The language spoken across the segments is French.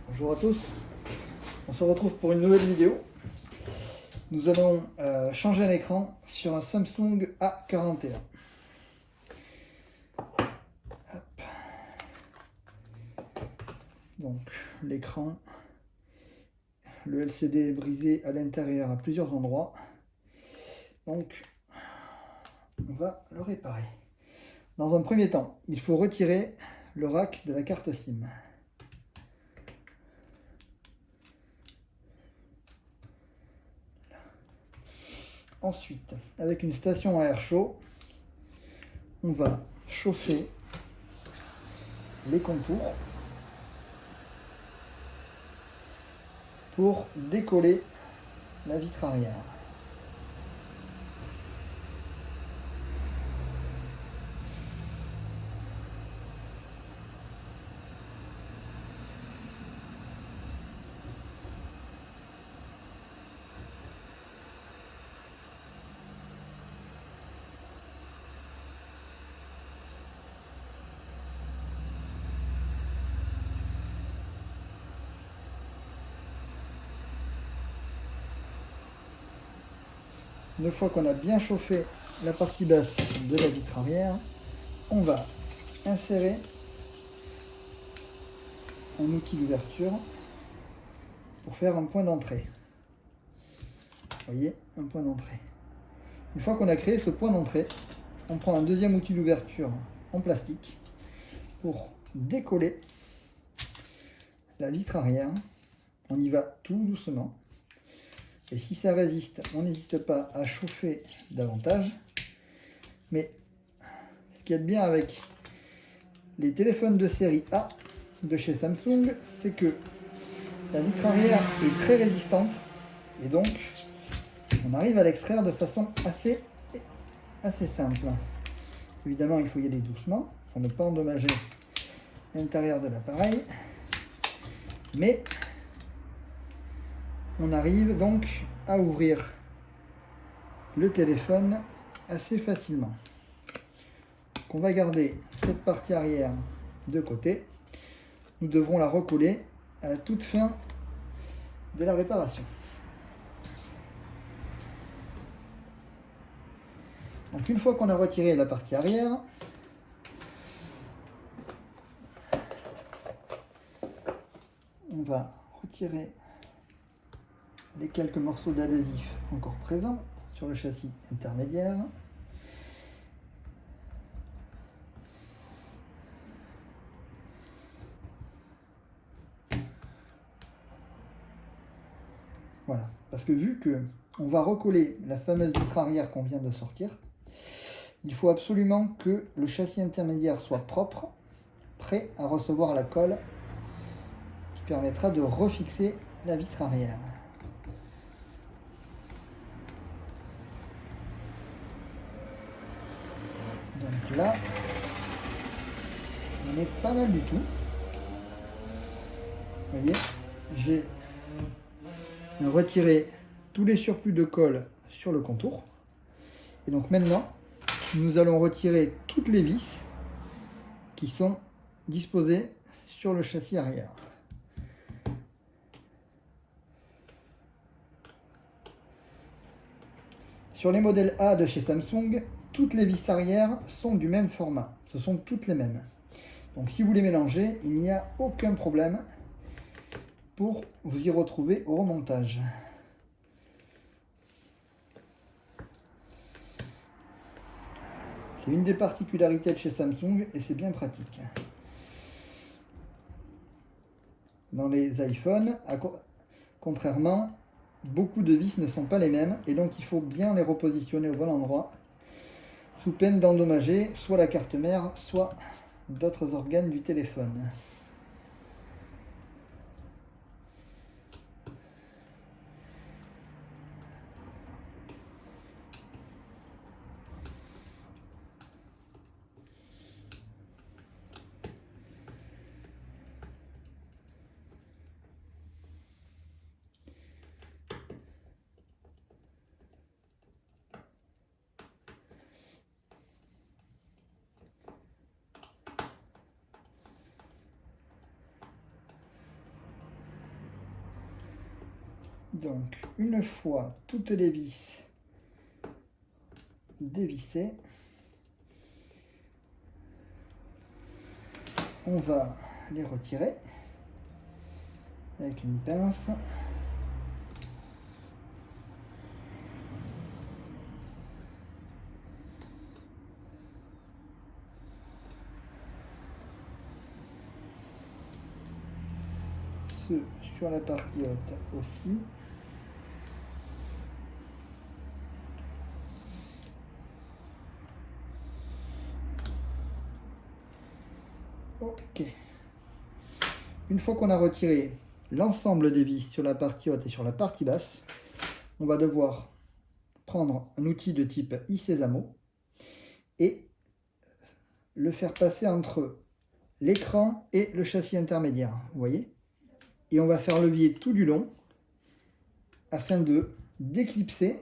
Bonjour à tous, on se retrouve pour une nouvelle vidéo. Nous allons changer un écran sur un Samsung A41. Hop. Donc l'écran, le LCD est brisé à l'intérieur à plusieurs endroits. Donc on va le réparer. Dans un premier temps, il faut retirer le rack de la carte SIM. Ensuite, avec une station à air chaud, on va chauffer les contours pour décoller la vitre arrière. Une fois qu'on a bien chauffé la partie basse de la vitre arrière, on va insérer un outil d'ouverture pour faire un point d'entrée. Vous voyez, un point d'entrée. Une fois qu'on a créé ce point d'entrée, on prend un deuxième outil d'ouverture en plastique pour décoller la vitre arrière. On y va tout doucement. Et si ça résiste, on n'hésite pas à chauffer davantage. Mais ce qu'il y a de bien avec les téléphones de série A de chez Samsung, c'est que la vitre arrière est très résistante et donc on arrive à l'extraire de façon assez simple. Évidemment, il faut y aller doucement pour ne pas endommager l'intérieur de l'appareil, mais on arrive donc à ouvrir le téléphone assez facilement. Donc on va garder cette partie arrière de côté. Nous devrons la recoller à la toute fin de la réparation. Donc une fois qu'on a retiré la partie arrière, on va retirer les quelques morceaux d'adhésif encore présents sur le châssis intermédiaire. Voilà, parce que vu que on va recoller la fameuse vitre arrière qu'on vient de sortir, il faut absolument que le châssis intermédiaire soit propre, prêt à recevoir la colle qui permettra de refixer la vitre arrière. Donc là, on est pas mal du tout. Vous voyez, j'ai retiré tous les surplus de colle sur le contour. Et donc maintenant, nous allons retirer toutes les vis qui sont disposées sur le châssis arrière. Sur les modèles A de chez Samsung, toutes les vis arrière sont du même format. Ce sont toutes les mêmes. Donc si vous les mélangez, il n'y a aucun problème pour vous y retrouver au remontage. C'est une des particularités de chez Samsung et c'est bien pratique. Dans les iPhones, contrairement, beaucoup de vis ne sont pas les mêmes et donc il faut bien les repositionner au bon endroit sous peine d'endommager soit la carte mère, soit d'autres organes du téléphone. Donc, une fois toutes les vis dévissées, on va les retirer avec une pince. Ceux sur la partie haute aussi. Ok. Une fois qu'on a retiré l'ensemble des vis sur la partie haute et sur la partie basse, on va devoir prendre un outil de type iSesamo et le faire passer entre l'écran et le châssis intermédiaire, vous voyez. Et on va faire levier tout du long afin de d'éclipser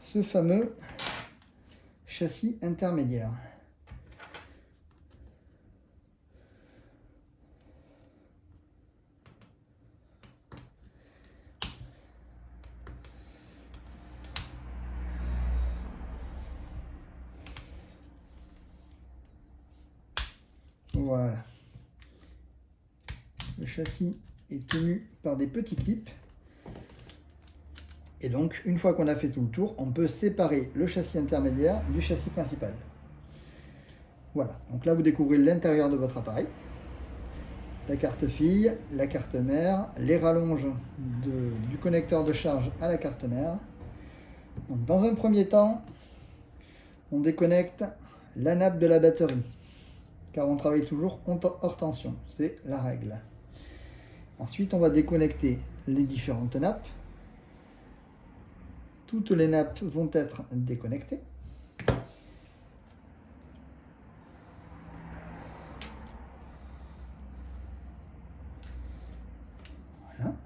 ce fameux châssis intermédiaire. Voilà. Le châssis est tenu par des petits clips. Et donc, une fois qu'on a fait tout le tour, on peut séparer le châssis intermédiaire du châssis principal. Voilà. Donc là, vous découvrez l'intérieur de votre appareil. La carte fille, la carte mère, les rallonges du connecteur de charge à la carte mère. Donc, dans un premier temps, on déconnecte la nappe de la batterie, car on travaille toujours hors tension, c'est la règle. Ensuite, on va déconnecter les différentes nappes. Toutes les nappes vont être déconnectées. Voilà.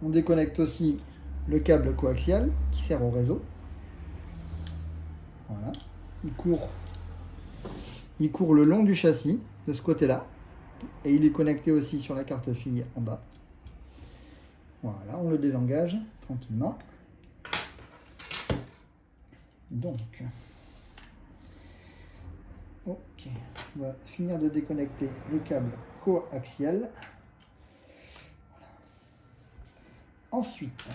On déconnecte aussi le câble coaxial qui sert au réseau. Voilà. Il court le long du châssis de ce côté-là. Et il est connecté aussi sur la carte fille en bas. Voilà, on le désengage tranquillement. Donc, ok, on va finir de déconnecter le câble coaxial. Ensuite,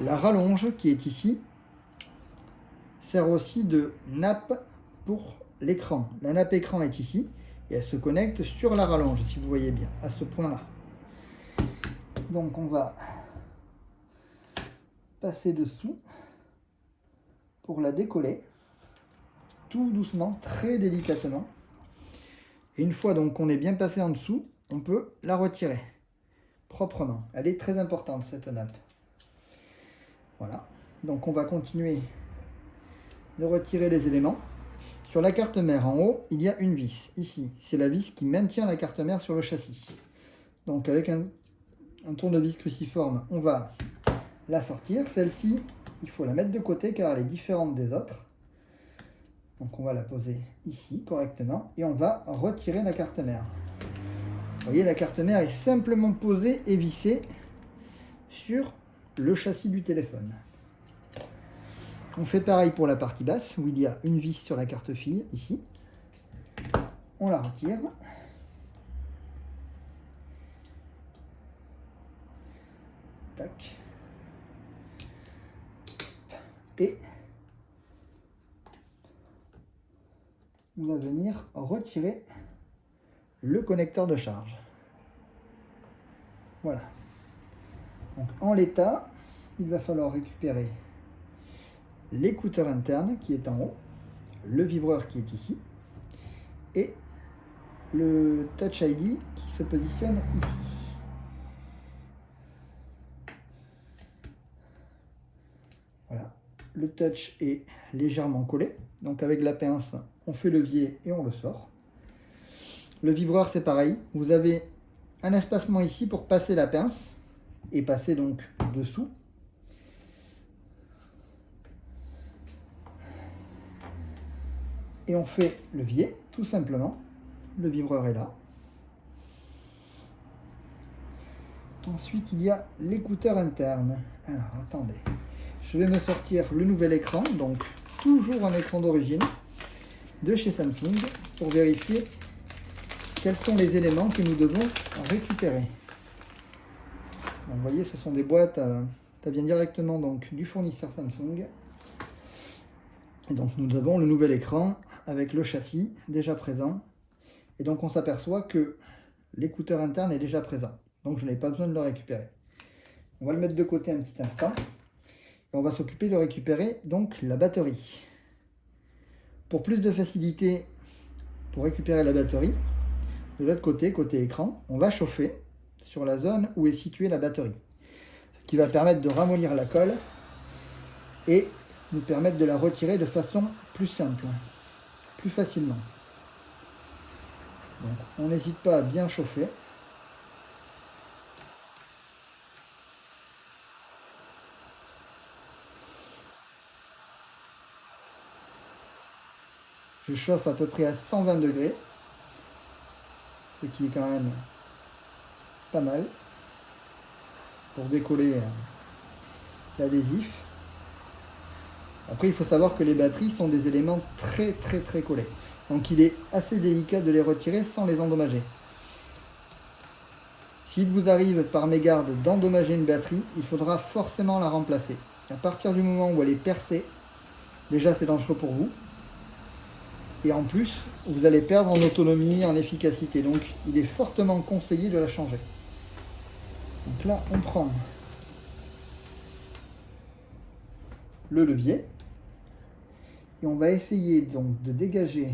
la rallonge qui est ici sert aussi de nappe pour l'écran. La nappe écran est ici et elle se connecte sur la rallonge, si vous voyez bien, à ce point-là. Donc on va passer dessous pour la décoller, tout doucement, très délicatement. Et une fois donc qu'on est bien passé en dessous, on peut la retirer proprement. Elle est très importante cette nappe. Voilà, donc on va continuer de retirer les éléments. Sur la carte mère en haut, il y a une vis, ici. C'est la vis qui maintient la carte mère sur le châssis. Donc avec un tournevis cruciforme, on va la sortir. Celle-ci, il faut la mettre de côté car elle est différente des autres. Donc on va la poser ici correctement et on va retirer la carte mère. Vous voyez, la carte mère est simplement posée et vissée sur le châssis du téléphone. On fait pareil pour la partie basse où il y a une vis sur la carte fille ici. On la retire. Tac. Et on va venir retirer le connecteur de charge. Voilà. Donc en l'état, il va falloir récupérer l'écouteur interne qui est en haut, le vibreur qui est ici et le Touch ID qui se positionne ici. Voilà, le touch est légèrement collé, donc avec la pince, on fait levier et on le sort. Le vibreur, c'est pareil, vous avez un espacement ici pour passer la pince et passer donc dessous. Et on fait levier, tout simplement. Le vibreur est là. Ensuite, il y a l'écouteur interne. Alors, attendez. Je vais me sortir le nouvel écran, donc toujours un écran d'origine de chez Samsung, pour vérifier quels sont les éléments que nous devons récupérer. Donc, vous voyez, ce sont des boîtes, ça vient directement donc du fournisseur Samsung. Et donc nous avons le nouvel écran avec le châssis déjà présent. Et donc on s'aperçoit que l'écouteur interne est déjà présent. Donc je n'ai pas besoin de le récupérer. On va le mettre de côté un petit instant. Et on va s'occuper de récupérer donc la batterie. Pour plus de facilité pour récupérer la batterie, de l'autre côté, côté écran, on va chauffer sur la zone où est située la batterie. Ce qui va permettre de ramollir la colle et nous permettre de la retirer de façon plus simple, plus facilement. Donc on n'hésite pas à bien chauffer. Je chauffe à peu près à 120 degrés, ce qui est quand même pas mal pour décoller l'adhésif. Après, il faut savoir que les batteries sont des éléments très collés. Donc il est assez délicat de les retirer sans les endommager. S'il vous arrive par mégarde d'endommager une batterie, il faudra forcément la remplacer. À partir du moment où elle est percée, déjà c'est dangereux pour vous. Et en plus, vous allez perdre en autonomie, en efficacité. Donc il est fortement conseillé de la changer. Donc là, on prend le levier. Et on va essayer donc de dégager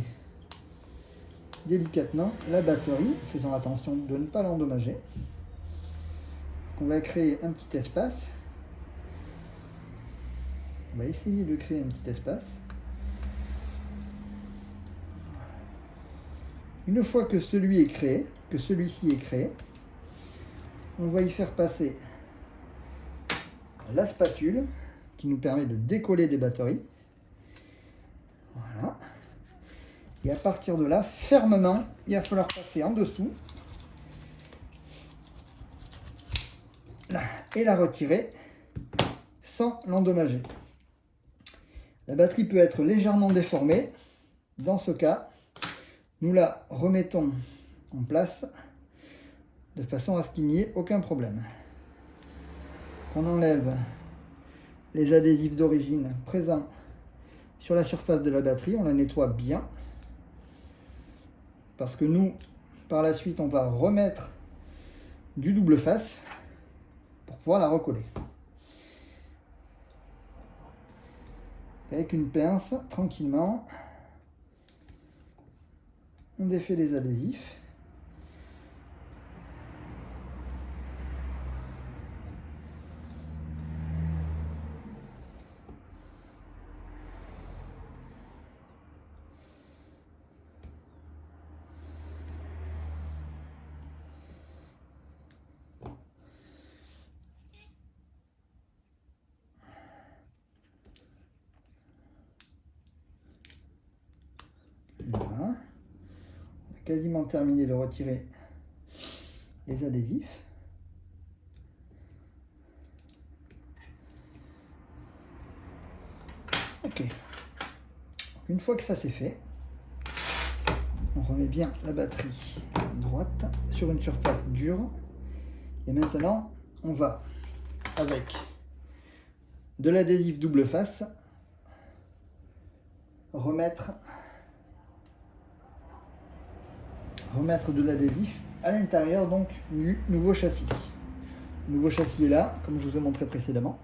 délicatement la batterie, faisant attention de ne pas l'endommager. On va créer un petit espace. On va essayer de créer un petit espace. Une fois que celui est créé, que celui-ci est créé, on va y faire passer la spatule qui nous permet de décoller des batteries. Voilà. Et à partir de là, fermement, il va falloir passer en dessous et la retirer sans l'endommager. La batterie peut être légèrement déformée. Dans ce cas, nous la remettons en place de façon à ce qu'il n'y ait aucun problème. On enlève les adhésifs d'origine présents sur la surface de la batterie, on la nettoie bien. Parce que nous, par la suite, on va remettre du double face pour pouvoir la recoller. Avec une pince, tranquillement, on défait les adhésifs. Voilà. On a quasiment terminé de retirer les adhésifs. Ok. Une fois que ça c'est fait, on remet bien la batterie droite sur une surface dure. Et maintenant, on va, avec de l'adhésif double face, remettre de l'adhésif à l'intérieur donc du nouveau châssis. Le nouveau châssis est là, comme je vous ai montré précédemment.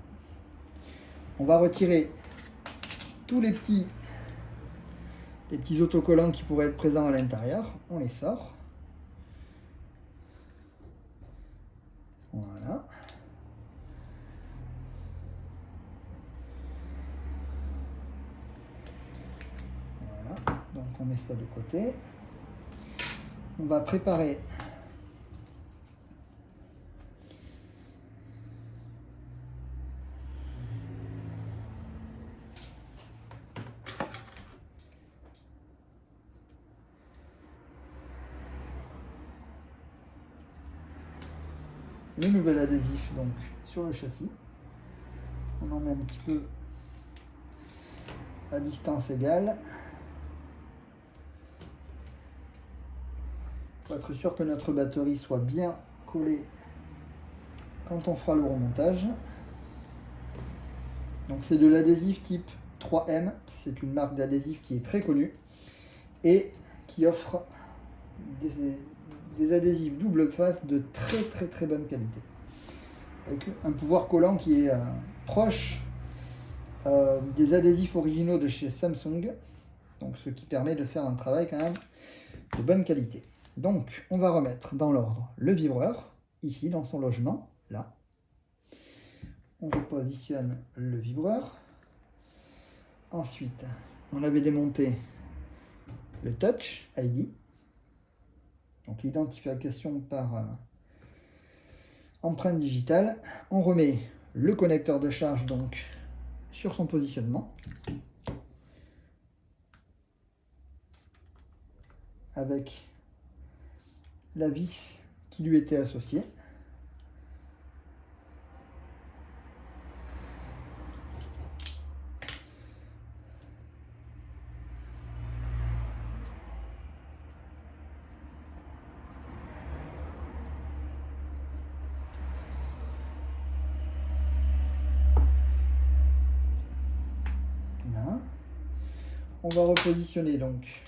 On va retirer tous les petits autocollants qui pourraient être présents à l'intérieur. On les sort. Voilà. Voilà. Donc on met ça de côté. On va préparer le nouvel adhésif donc sur le châssis. On en met un petit peu à distance égale pour être sûr que notre batterie soit bien collée quand on fera le remontage. Donc c'est de l'adhésif type 3M, c'est une marque d'adhésif qui est très connue et qui offre des adhésifs double face de très bonne qualité, avec un pouvoir collant qui est proche des adhésifs originaux de chez Samsung, donc ce qui permet de faire un travail quand même de bonne qualité. Donc on va remettre dans l'ordre le vibreur, ici dans son logement, là. On repositionne le vibreur. Ensuite, on avait démonté le Touch ID, donc l'identification par empreinte digitale. On remet le connecteur de charge donc sur son positionnement avec la vis qui lui était associée. Là. On va repositionner donc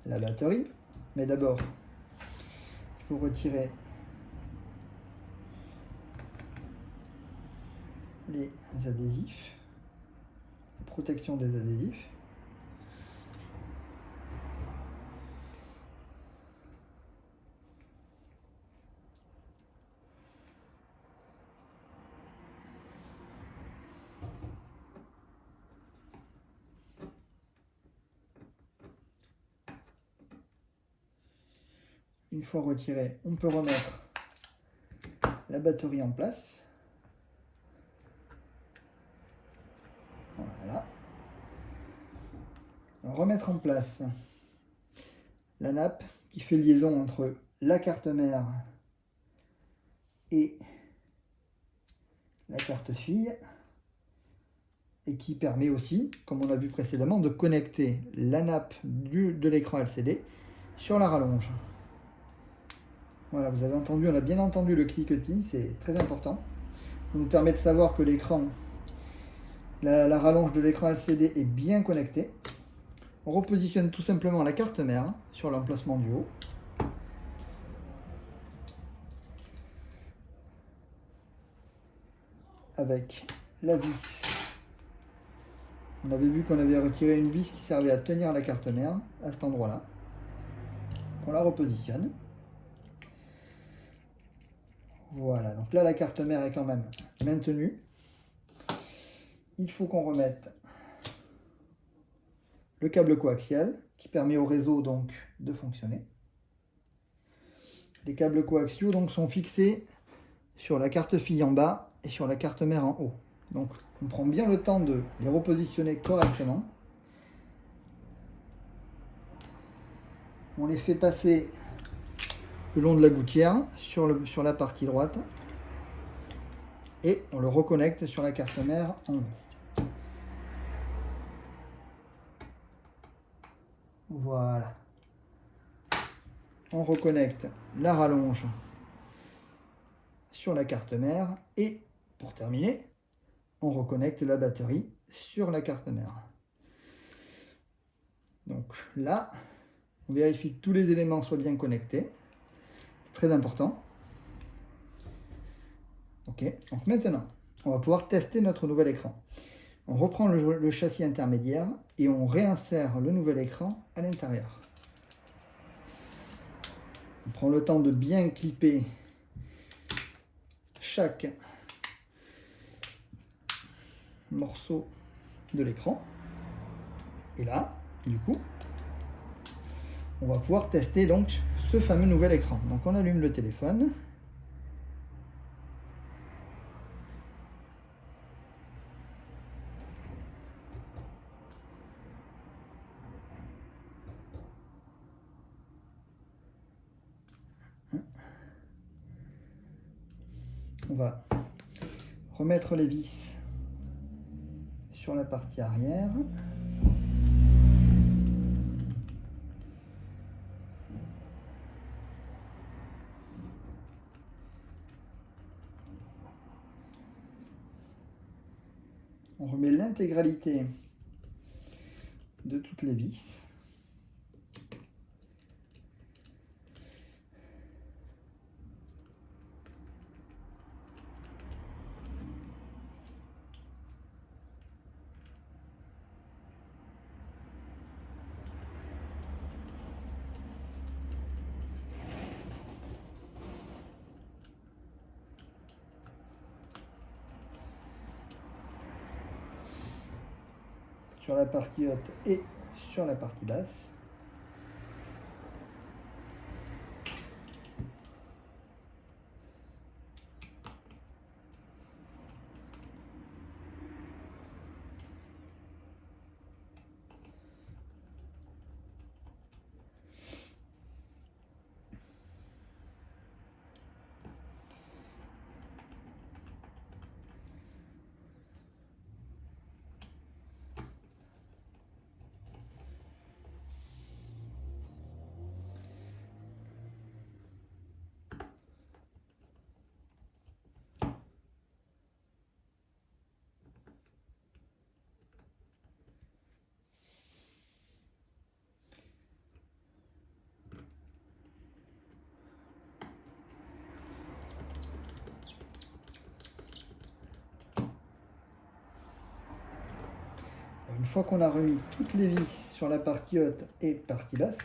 la batterie, mais d'abord il faut retirer les adhésifs, la protection des adhésifs. Une fois retiré, on peut remettre la batterie en place. Voilà. Remettre en place la nappe qui fait liaison entre la carte mère et la carte fille et qui permet aussi, comme on a vu précédemment, de connecter la nappe de l'écran LCD sur la rallonge. Voilà, vous avez entendu, on a bien entendu le cliquetis, c'est très important. Ça nous permet de savoir que l'écran, la rallonge de l'écran LCD est bien connectée. On repositionne tout simplement la carte mère sur l'emplacement du haut. Avec la vis. On avait vu qu'on avait retiré une vis qui servait à tenir la carte mère à cet endroit-là. On la repositionne. Voilà, donc là la carte mère est quand même maintenue. Il faut qu'on remette le câble coaxial qui permet au réseau donc de fonctionner. Les câbles coaxiaux donc sont fixés sur la carte fille en bas et sur la carte mère en haut. Donc on prend bien le temps de les repositionner correctement. On les fait passer le long de la gouttière sur la partie droite et on le reconnecte sur la carte mère en haut. Voilà. On reconnecte la rallonge sur la carte mère et pour terminer, on reconnecte la batterie sur la carte mère. Donc là, on vérifie que tous les éléments soient bien connectés. Très important. Ok, donc maintenant, on va pouvoir tester notre nouvel écran. On reprend le châssis intermédiaire et on réinsère le nouvel écran à l'intérieur. On prend le temps de bien clipper chaque morceau de l'écran. Et là, du coup, on va pouvoir tester donc ce fameux nouvel écran. Donc on allume le téléphone. on va remettre les vis sur la partie arrière. On remet l'intégralité de toutes les vis. Sur la partie haute et sur la partie basse. Une fois qu'on a remis toutes les vis sur la partie haute et partie basse,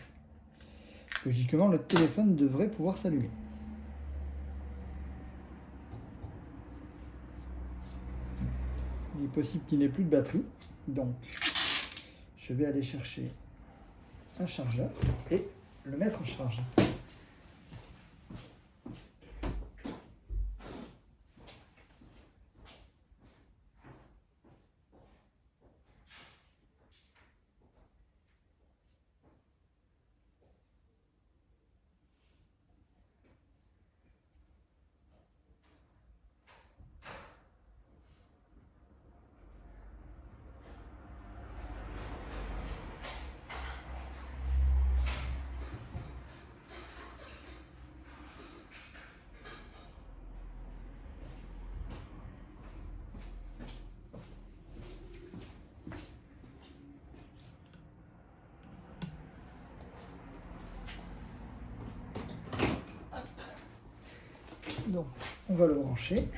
logiquement le téléphone devrait pouvoir s'allumer. Il est possible qu'il n'ait plus de batterie, donc je vais aller chercher un chargeur et le mettre en charge. Donc, on va le brancher.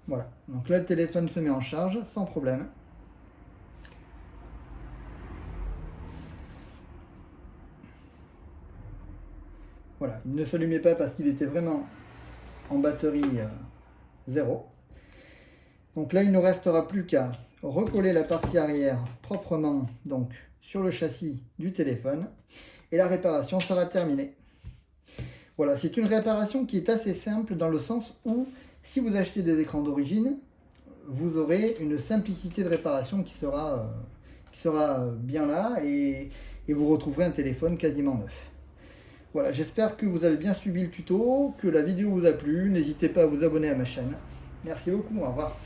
Voilà, donc là le téléphone se met en charge sans problème. Voilà, il ne s'allumait pas parce qu'il était vraiment en batterie 0. Donc là il ne nous restera plus qu'à recoller la partie arrière proprement donc sur le châssis du téléphone et la réparation sera terminée. Voilà, c'est une réparation qui est assez simple dans le sens où si vous achetez des écrans d'origine, vous aurez une simplicité de réparation qui sera bien là et vous retrouverez un téléphone quasiment neuf. Voilà, j'espère que vous avez bien suivi le tuto, que la vidéo vous a plu. N'hésitez pas à vous abonner à ma chaîne. Merci beaucoup, au revoir.